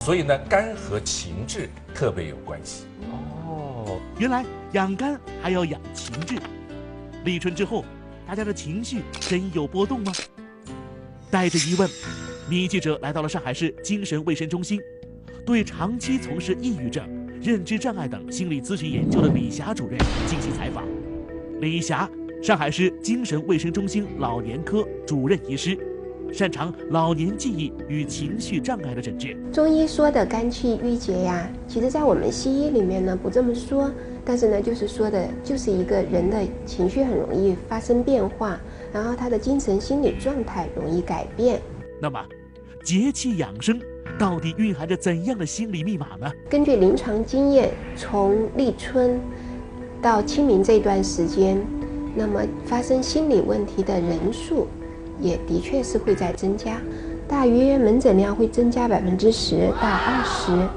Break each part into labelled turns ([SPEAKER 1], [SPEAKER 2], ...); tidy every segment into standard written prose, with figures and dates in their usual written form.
[SPEAKER 1] 所以呢，肝和情志特别有关系。
[SPEAKER 2] 哦，原来养肝还要养情志。立春之后，大家的情绪真有波动吗？带着疑问，米记者来到了上海市精神卫生中心，对长期从事抑郁症、认知障碍等心理咨询研究的李霞主任进行采访。李霞，上海市精神卫生中心老年科主任医师，擅长老年记忆与情绪障碍的诊治。
[SPEAKER 3] 中医说的肝气郁结呀，其实在我们西医里面呢不这么说，但是呢就是说的就是一个人的情绪很容易发生变化，然后他的精神心理状态容易改变。
[SPEAKER 2] 那么节气养生到底蕴含着怎样的心理密码呢？
[SPEAKER 3] 根据临床经验，从立春到清明这段时间，那么发生心理问题的人数也的确是会在增加，大约门诊量会增加10%到20%，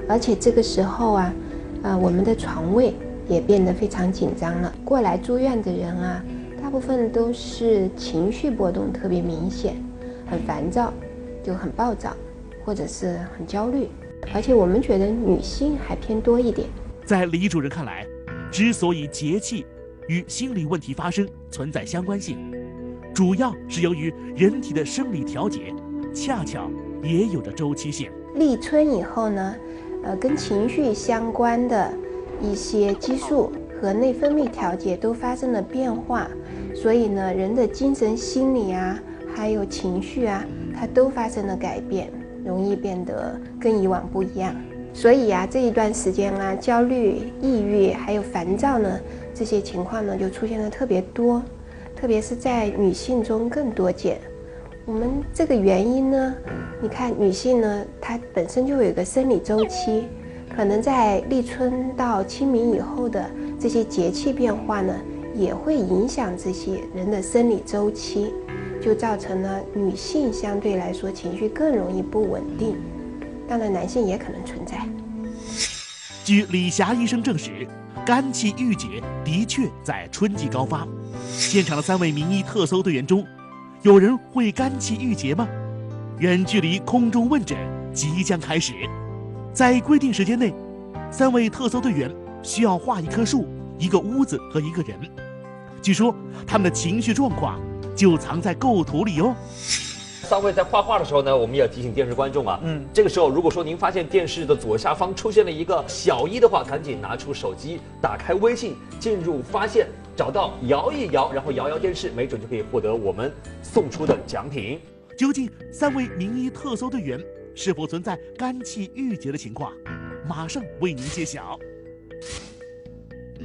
[SPEAKER 3] 而且这个时候啊，我们的床位也变得非常紧张了。过来住院的人啊，大部分都是情绪波动特别明显，很烦躁，就很暴躁，或者是很焦虑，而且我们觉得女性还偏多一点。
[SPEAKER 2] 在李主任看来，之所以节气与心理问题发生存在相关性，主要是由于人体的生理调节恰巧也有着周期性。
[SPEAKER 3] 立春以后呢，跟情绪相关的一些激素和内分泌调节都发生了变化，所以呢，人的精神心理啊，还有情绪啊，它都发生了改变，容易变得跟以往不一样。所以啊，这一段时间啊，焦虑、抑郁还有烦躁呢，这些情况呢就出现的特别多，特别是在女性中更多见。我们这个原因呢，你看女性呢，她本身就有一个生理周期，可能在立春到清明以后的这些节气变化呢，也会影响这些人的生理周期，就造成了女性相对来说情绪更容易不稳定。当然，男性也可能存在。
[SPEAKER 2] 据李霞医生证实，肝气郁结的确在春季高发。现场的3位名医特搜队员中，有人会肝气郁结吗？远距离空中问诊即将开始，在规定时间内，3位特搜队员需要画一棵树、一个屋子和一个人。据说他们的情绪状况就藏在构图里哦。
[SPEAKER 4] 3位在画画的时候呢，我们也要提醒电视观众啊，这个时候如果说您发现电视的左下方出现了一个小一的话，赶紧拿出手机，打开微信，进入发现，找到摇一摇，然后摇摇电视，没准就可以获得我们送出的奖品。
[SPEAKER 2] 究竟3位名医特搜队员是否存在肝气郁结的情况？马上为您揭晓。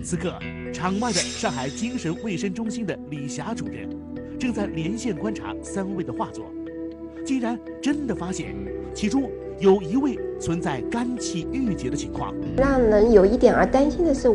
[SPEAKER 2] 此刻，场外的上海精神卫生中心的李霞主任正在连线观察3位的画作，竟然真的发现其中有1位存在肝气郁结的情况。
[SPEAKER 3] 让人有一点儿担心的是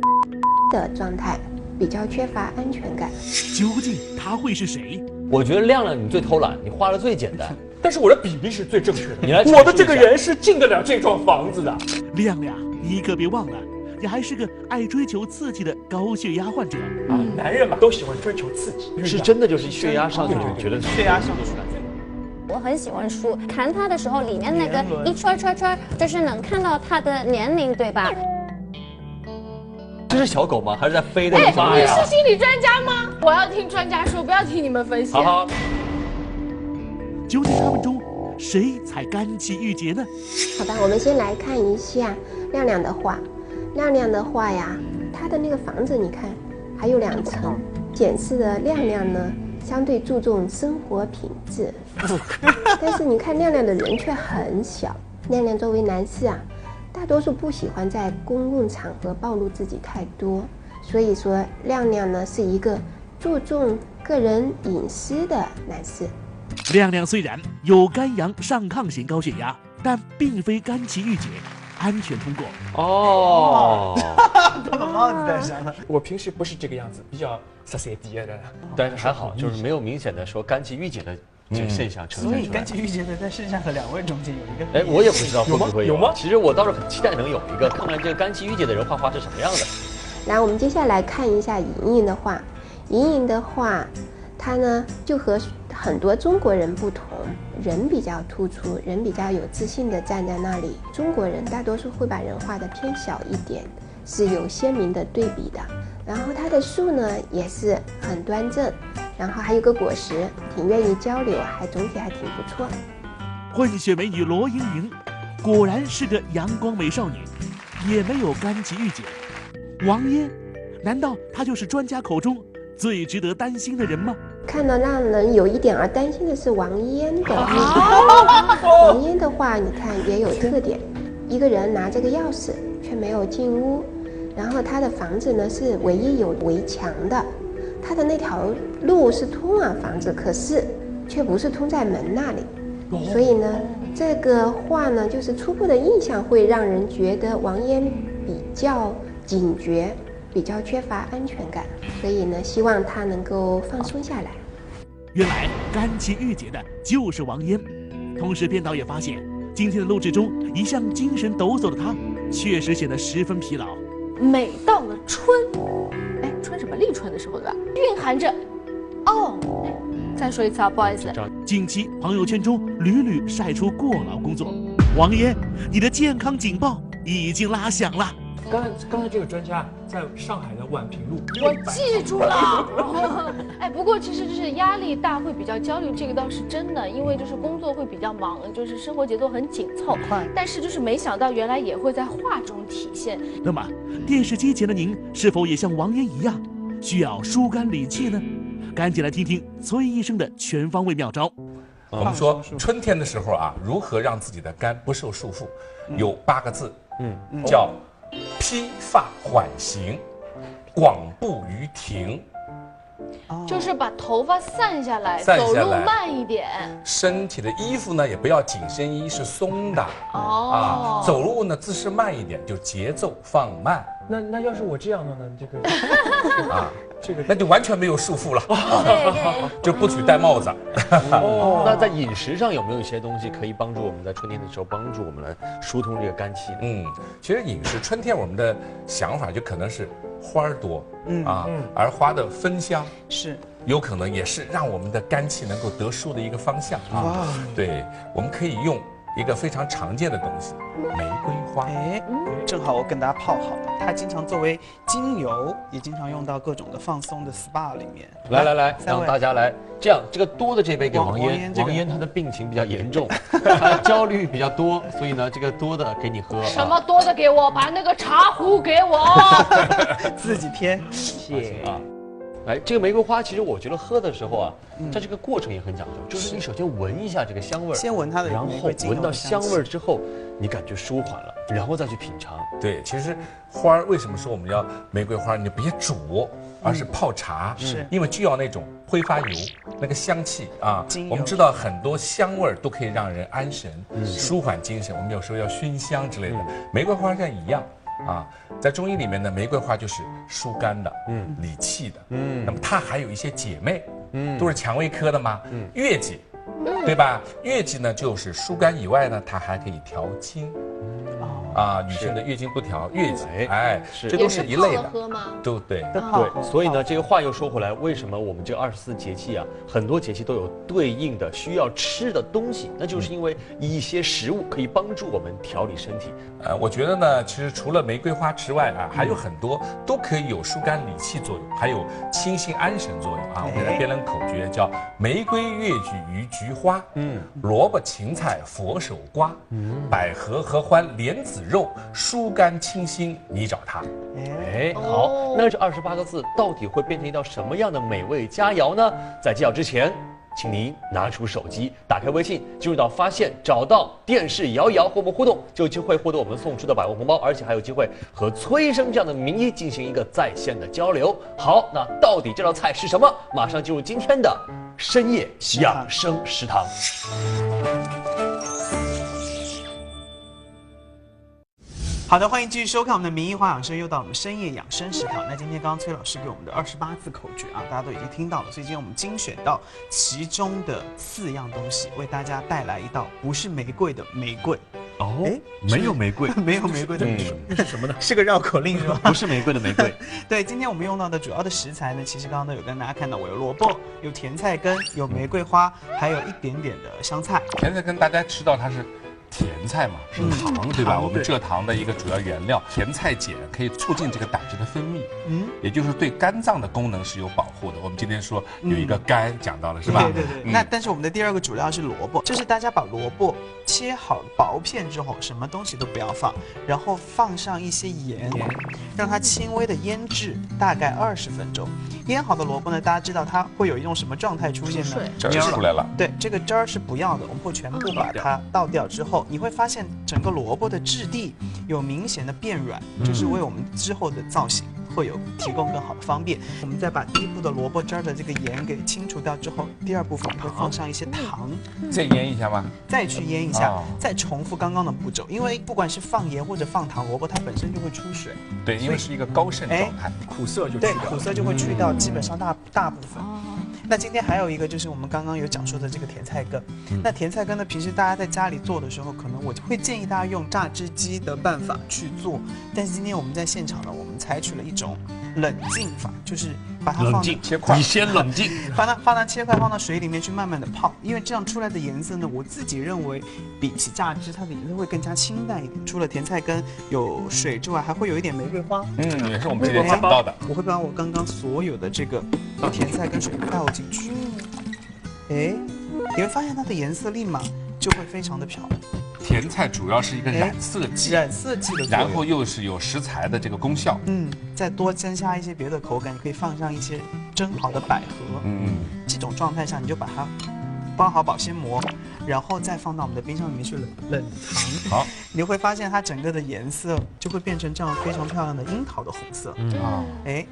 [SPEAKER 3] 的状态比较缺乏安全感。
[SPEAKER 2] 究竟他会是谁？
[SPEAKER 4] 我觉得亮亮你最偷懒，你画的最简单，
[SPEAKER 5] 但是我的比例是最正确的。
[SPEAKER 4] 你来，
[SPEAKER 5] 我的这个人是进得了这幢房子的。
[SPEAKER 2] 亮亮，你可别忘了，你还是个爱追求刺激的高血压患者
[SPEAKER 5] 啊！男人嘛，都喜欢追求刺激，
[SPEAKER 4] 是真的就是血压上去了，你觉得
[SPEAKER 5] 血压上去了。
[SPEAKER 6] 我很喜欢书，看它的时候，里面那个一圈圈圈，就是能看到它的年龄，对吧？
[SPEAKER 4] 这是小狗吗？还是在飞的？
[SPEAKER 7] 你是心理专家吗？我要听专家说，不要听你们分析。
[SPEAKER 4] 好。
[SPEAKER 2] 究竟他们中谁才肝气郁结呢？
[SPEAKER 3] 好吧，我们先来看一下亮亮的画。亮亮的画呀，他的那个房子你看还有2层，显示的亮亮呢相对注重生活品质，但是你看亮亮的人却很小。亮亮作为男士啊，大多数不喜欢在公共场合暴露自己太多，所以说亮亮呢是一个注重个人隐私的男士。
[SPEAKER 2] 亮亮虽然有肝阳上亢型高血压，但并非肝气郁结，安全通过。
[SPEAKER 4] 哦，
[SPEAKER 5] 他把帽子戴上了。我平时不是这个样子，比较撒撒低的。
[SPEAKER 4] 但是还好，就是没有明显的说肝气郁结的这个现象呈现出来。
[SPEAKER 5] 所以肝气郁结的在剩下的2位中间有一个。
[SPEAKER 4] 哎，我也不知道会不会
[SPEAKER 5] 有吗？
[SPEAKER 4] 其实我倒是很期待能有一个，看看这个肝气郁结的人画画是什么样的。
[SPEAKER 3] 来，我们接下来看一下莹莹的画。莹莹的画，她呢就和很多中国人不同，人比较突出，人比较有自信的站在那里。中国人大多数会把人画得偏小一点，是有鲜明的对比的。然后它的树呢也是很端正，然后还有个果实，挺愿意交流，总体还挺不错。
[SPEAKER 2] 混血美女罗莹莹，果然是个阳光美少女，也没有干期御姐。王嫣，难道她就是专家口中最值得担心的人吗？
[SPEAKER 3] 看到让人有一点儿担心的是王嫣的。王嫣的话，你看也有特点，一个人拿着个钥匙却没有进屋，然后他的房子呢是唯一有围墙的，他的那条路是通往房子，可是却不是通在门那里。所以呢，这个画呢，就是初步的印象会让人觉得王嫣比较警觉，比较缺乏安全感，所以呢，希望她能够放松下来。
[SPEAKER 2] 原来干期御姐的就是王嫣。同时，编导也发现，今天的录制中，一向精神抖擞的她，确实显得十分疲劳。
[SPEAKER 7] 每到了春，春什么立春的时候对吧？蕴含着，再说一次啊，不好意思。
[SPEAKER 2] 近期朋友圈中屡屡晒出过劳工作，王嫣，你的健康警报已经拉响了。
[SPEAKER 5] 刚才这个专家在上海的宛平路，
[SPEAKER 7] 我记住了。不过其实就是压力大会比较焦虑，这个倒是真的，因为就是工作会比较忙，就是生活节奏很紧凑。但是就是没想到原来也会在画中体现。
[SPEAKER 2] 那么电视机前的您是否也像王嫣一样需要疏肝理气呢？赶紧来听听崔医生的全方位妙招。
[SPEAKER 1] 我们说春天的时候啊，如何让自己的肝不受束缚，有8个字，叫披发缓行，广步于庭。
[SPEAKER 7] 就是把头发散下来，走路慢一点。
[SPEAKER 1] 身体的衣服呢，也不要紧身衣，是松的。走路呢，姿势慢一点，就节奏放慢。
[SPEAKER 5] 那要是我这样的呢？这个
[SPEAKER 1] 那就完全没有束缚了，就不许戴帽子。
[SPEAKER 4] 那在饮食上有没有一些东西可以帮助我们在春天的时候帮助我们来疏通这个肝气呢？
[SPEAKER 1] 其实饮食春天我们的想法就可能是花儿多，而花的芬香
[SPEAKER 8] 是
[SPEAKER 1] 有可能也是让我们的肝气能够得舒的一个方向啊。对，我们可以用一个非常常见的东西，玫瑰花。
[SPEAKER 8] 正好我跟大家泡好了，它经常作为精油，也经常用到各种的放松的 SPA 里面。
[SPEAKER 4] 来，让大家来，这样这个多的这杯给王嫣。王嫣她的病情比较严重，她焦虑比较多，所以呢，这个多的给你喝。
[SPEAKER 7] 什么多的给我？把那个茶壶给我。
[SPEAKER 8] 自己添，谢
[SPEAKER 4] 啊。这个玫瑰花，其实我觉得喝的时候啊，它这个过程也很讲究，就是你首先闻一下这个香味儿，
[SPEAKER 8] 先闻它的，
[SPEAKER 4] 然后闻到香味儿之后，你感觉舒缓了，然后再去品尝。
[SPEAKER 1] 对，其实花儿为什么说我们要玫瑰花？你别煮，而是泡茶，因为就要那种挥发油，那个香气啊。我们知道很多香味儿都可以让人安神，舒缓精神。我们有时候要熏香之类的，玫瑰花像一样。在中医里面呢，玫瑰花就是疏肝的，理气的，那么它还有一些姐妹，都是蔷薇科的嘛，月季，对吧？月季呢，就是疏肝以外呢，它还可以调经。女性的月经不调，月季，这都是一类的。
[SPEAKER 7] 喝吗？
[SPEAKER 1] 都对。
[SPEAKER 4] 所以呢，这个话又说回来，为什么我们这24节气啊，很多节气都有对应的需要吃的东西？那就是因为一些食物可以帮助我们调理身体。
[SPEAKER 1] 我觉得呢，其实除了玫瑰花之外还有很多都可以有疏肝理气作用，还有清心安神作用啊。我们给它编了个口诀，叫玫瑰、越菊、鱼、菊花，萝卜、芹菜、佛手瓜，百合、合欢、莲子肉，疏肝清心，你找它。
[SPEAKER 4] 好，那这28个字到底会变成一道什么样的美味佳肴呢？在揭晓之前，请您拿出手机，打开微信，进入到发现，找到电视摇一摇，和我们互动，就有机会获得我们送出的100万红包，而且还有机会和崔医生这样的名医进行一个在线的交流。好，那到底这道菜是什么？马上进入今天的深夜养生食堂。
[SPEAKER 8] 好的，欢迎继续收看我们的名医华养生，又到我们深夜养生食堂。那今天刚刚崔老师给我们的28字口诀大家都已经听到了，所以今天我们精选到其中的4样东西，为大家带来一道不是玫瑰的玫瑰，
[SPEAKER 4] 哦，没有玫瑰，
[SPEAKER 8] 没有玫瑰的玫瑰，
[SPEAKER 5] 那是什么呢？
[SPEAKER 8] 是个绕口令是吧？
[SPEAKER 4] 不是玫瑰的玫瑰。
[SPEAKER 8] 对，今天我们用到的主要的食材呢，其实刚刚都有跟大家看到，我有萝卜，有甜菜根，有玫瑰花，还有一点点的香菜。
[SPEAKER 1] 甜菜根大家知道它是甜菜嘛，是糖对吧？我们蔗糖的一个主要原料，甜菜碱可以促进这个胆汁的分泌，也就是对肝脏的功能是有保护的。我们今天说有一个肝讲到了是吧？
[SPEAKER 8] 对。那但是我们的第二个主料是萝卜，就是大家把萝卜切好薄片之后，什么东西都不要放，然后放上一些盐，让它轻微的腌制，大概20分钟。腌好的萝卜呢，大家知道它会有一种什么状态出现呢？
[SPEAKER 1] 汁儿出来了。
[SPEAKER 8] 对，这个汁儿是不要的，我们会全部把它倒掉之后，你会发现整个萝卜的质地有明显的变软，就是为我们之后的造型会有提供更好的方便。我们再把第一步的萝卜汁儿的这个盐给清除掉之后，第二部分会放上一些糖，
[SPEAKER 1] 再腌一下吗？
[SPEAKER 8] 再去腌一下，再重复刚刚的步骤。因为不管是放盐或者放糖，萝卜它本身就会出水。
[SPEAKER 1] 对，因为是一个高渗状态，
[SPEAKER 5] 苦涩就
[SPEAKER 8] 对，苦涩就会去掉基本上大部分。那今天还有一个就是我们刚刚有讲说的这个甜菜根。那甜菜根呢，平时大家在家里做的时候，可能我会建议大家用榨汁机的办法去做。但是今天我们在现场呢，我们采取了一种冷静法，就是把它放
[SPEAKER 4] 切块，你先冷静，
[SPEAKER 8] 把它切块放到水里面去慢慢的泡，因为这样出来的颜色呢，我自己认为比起榨汁，它的颜色会更加清淡一点。除了甜菜根有水之外，还会有一点玫瑰花。
[SPEAKER 1] 也是我们今天讲到的。
[SPEAKER 8] 我会把我刚刚所有的这个甜菜跟水倒进去，你会发现它的颜色立马就会非常的漂亮。
[SPEAKER 1] 甜菜主要是一个染色剂，
[SPEAKER 8] 染色剂的作用，
[SPEAKER 1] 然后又是有食材的这个功效。
[SPEAKER 8] 再多增加一些别的口感，你可以放上一些蒸好的百合。这种状态下你就把它包好保鲜膜，然后再放到我们的冰箱里面去冷藏。
[SPEAKER 1] 好，
[SPEAKER 8] 你会发现它整个的颜色就会变成这样非常漂亮的樱桃的红色。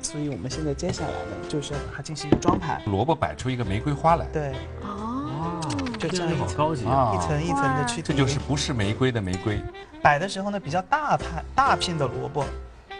[SPEAKER 8] 所以我们现在接下来呢，就是要把它进行一个装盘。
[SPEAKER 1] 萝卜摆出一个玫瑰花来。
[SPEAKER 8] 对。就这样
[SPEAKER 4] 好高级啊，
[SPEAKER 8] 一层一层的去。
[SPEAKER 1] 这就是不是玫瑰的玫瑰。
[SPEAKER 8] 摆的时候呢，比较大片的萝卜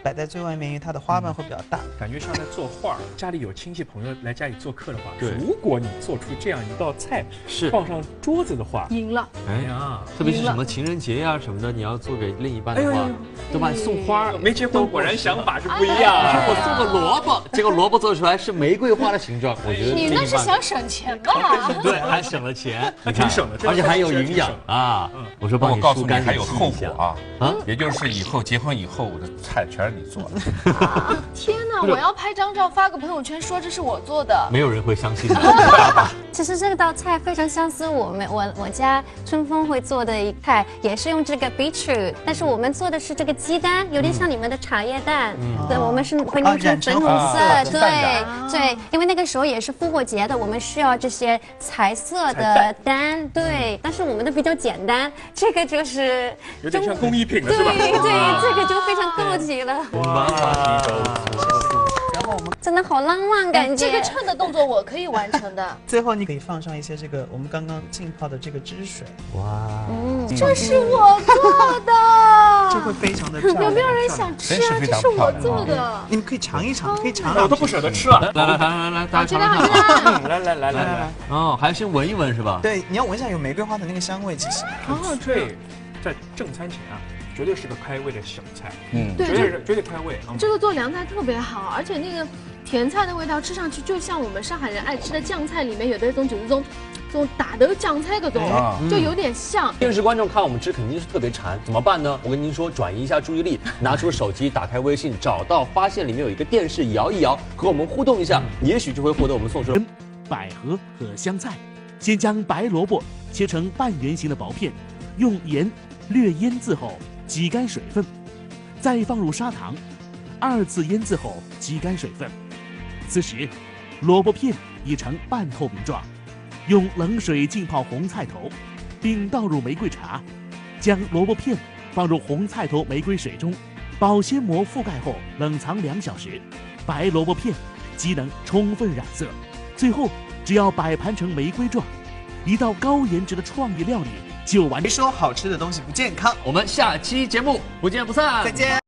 [SPEAKER 8] 摆在最外面，因为它的花瓣会比较大，
[SPEAKER 5] 感觉像在做画。家里有亲戚朋友来家里做客的话，
[SPEAKER 4] 对，
[SPEAKER 5] 如果你做出这样一道菜，
[SPEAKER 4] 是
[SPEAKER 5] 放上桌子的话，
[SPEAKER 7] 赢了。
[SPEAKER 4] 哎呀，特别是什么情人节呀什么的，你要做给另一半的话，对吧？送花，
[SPEAKER 5] 没结婚果然想法是不一样。
[SPEAKER 4] 我送个萝卜，结果萝卜做出来是玫瑰花的形状，我觉得
[SPEAKER 7] 你那是想省钱吧？
[SPEAKER 4] 对，还省了钱，
[SPEAKER 5] 挺省的，
[SPEAKER 4] 而且还有营养啊。我说帮你
[SPEAKER 1] 告诉你还有
[SPEAKER 4] 后
[SPEAKER 1] 果啊，也就是以后结婚以后我的菜全是你做的。
[SPEAKER 7] 天哪！我要拍张照发个朋友圈，说这是我做的，
[SPEAKER 4] 没有人会相信你。
[SPEAKER 6] 其实这道菜非常相似我家春风会做的一菜，也是用这个 beetroot， 但是我们做的是这个鸡蛋，有点像你们的茶叶蛋。对，我们是会弄成粉红色。对，因为那个时候也是复活节的，我们需要这些彩色的蛋。对，但是我们的比较简单，这个就是
[SPEAKER 5] 有点像工艺品了，是吧？
[SPEAKER 6] 对，这个就非常高级了。
[SPEAKER 8] 然后我们
[SPEAKER 6] 真的好浪漫感觉。
[SPEAKER 7] 这个称的动作我可以完成的。
[SPEAKER 8] 最后你可以放上一些这个我们刚刚浸泡的这个汁水。
[SPEAKER 4] 哇，
[SPEAKER 7] 这是我做的，
[SPEAKER 8] 这会非常的漂亮。
[SPEAKER 7] 有没有人想吃啊？这是我做的。
[SPEAKER 8] 你们可以尝一尝，可以尝。
[SPEAKER 5] 我都不舍得吃了。
[SPEAKER 4] 来，大家尝尝。
[SPEAKER 5] 来。
[SPEAKER 4] 哦，还要先闻一闻是吧？
[SPEAKER 8] 对，你要闻一下有玫瑰花的那个香味，其实。
[SPEAKER 5] 对，在正餐前啊。绝对是个开胃的小菜，
[SPEAKER 7] 对，
[SPEAKER 5] 绝对开胃。
[SPEAKER 7] 这个做凉菜特别好，而且那个甜菜的味道吃上去，就像我们上海人爱吃的酱菜里面有的那种就是这种大豆酱菜，各种就有点像。
[SPEAKER 4] 电视观众看我们吃肯定是特别馋，怎么办呢？我跟您说，转移一下注意力，拿出手机，打开微信，找到发现里面有一个电视，摇一摇，和我们互动一下，也许就会获得我们送出
[SPEAKER 2] 百合和香菜。先将白萝卜切成半圆形的薄片，用盐略腌渍后挤干水分，再放入砂糖，2次腌渍后挤干水分。此时，萝卜片已成半透明状，用冷水浸泡红菜头，并倒入玫瑰茶，将萝卜片放入红菜头玫瑰水中，保鲜膜覆盖后冷藏2小时，白萝卜片即能充分染色。最后，只要摆盘成玫瑰状，一道高颜值的创意料理就完成。
[SPEAKER 8] 别说好吃的东西不健康，
[SPEAKER 4] 我们下期节目不见不散，
[SPEAKER 8] 再见。